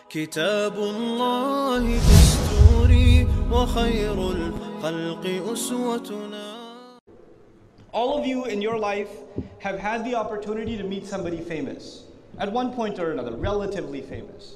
كتاب الله دستوري وخير الخلق أسوتنا. All of you in your life have had the opportunity to meet somebody famous at one point or another, relatively famous.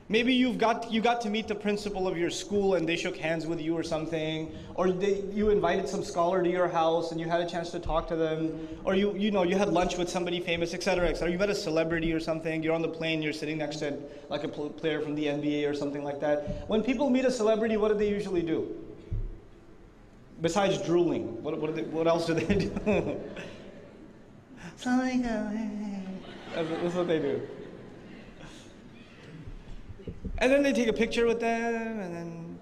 Maybe you got to meet the principal of your school and they shook hands with you or something, or you invited some scholar to your house and you had a chance to talk to them, or you had lunch with somebody famous, etc., etc. You met a celebrity or something. You're on the plane, you're sitting next to like a player from the NBA or something like that. When people meet a celebrity, what do they usually do? Besides drooling, what else do they do? That's what they do. And then they take a picture with them, and then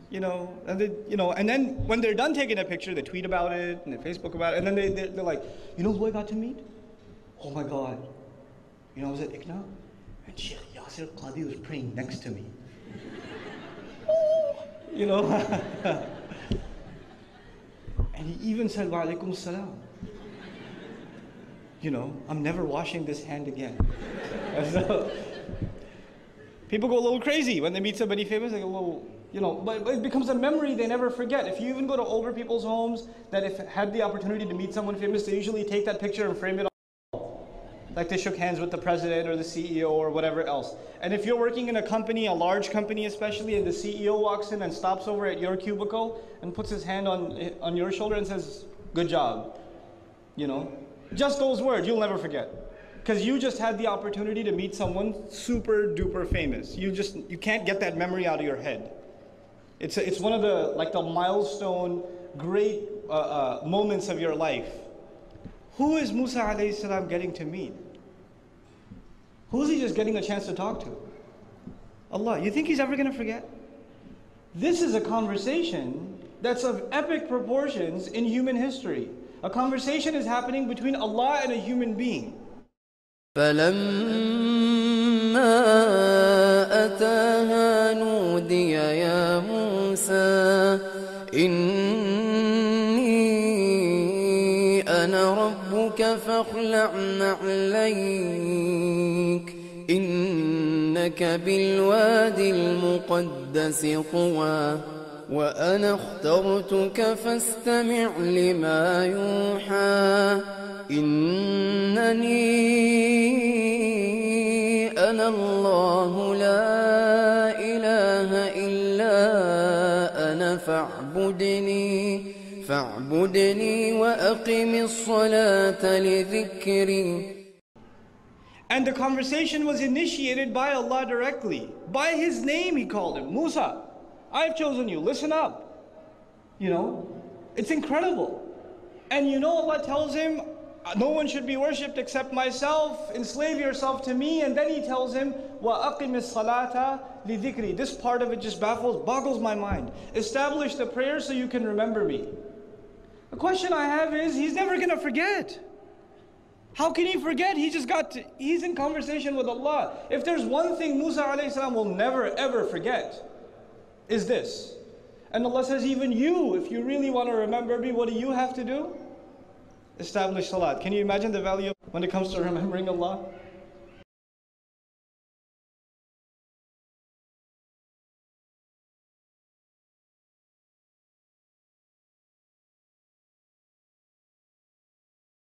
and then when they're done taking a picture, they tweet about it and they Facebook about it, and then they're like, you know who I got to meet? Oh my God, I was at Ikna, and Sheikh Yasir Qadi was praying next to me. And he even said, wa alaikum salam. I'm never washing this hand again. So, people go a little crazy when they meet somebody famous. They go a little, but it becomes a memory they never forget. If you even go to older people's homes that had the opportunity to meet someone famous, they usually take that picture and frame it on the wall. Like they shook hands with the president or the CEO or whatever else. And if you're working in a company, a large company especially, and the CEO walks in and stops over at your cubicle and puts his hand on your shoulder and says, good job, just those words you'll never forget. Because you just had the opportunity to meet someone super duper famous. You can't get that memory out of your head. It's one of the milestone great moments of your life. Who is Musa alayhi salam getting to meet? Who is he just getting a chance to talk to? Allah. You think he's ever going to forget? This is a conversation that's of epic proportions in human history. A conversation is happening between Allah and a human being. فلما أتاها نودي يا موسى إني أنا ربك فاخلع نعليك إنك بالوادي المقدس طوى وأنا اخترتك فاستمع لما يوحى إنني أنا الله لا إله إلا أنا فاعبدني وأقم الصلاة لذكري. And the conversation was initiated by Allah directly. By His name He called him, Musa, I've chosen you, listen up. It's incredible. And Allah tells him, no one should be worshipped except myself, enslave yourself to me, and then He tells him, وَأَقِمِ الصَّلَاةَ لِذِكْرِ. This part of it just boggles my mind. Establish the prayer so you can remember me. The question I have is, he's never going to forget. How can he forget? He's in conversation with Allah. If there's one thing Musa alayhi salam will never ever forget, is this. And Allah says, even you, if you really want to remember me, what do you have to do? Establish salat. Can you imagine the value when it comes to remembering Allah?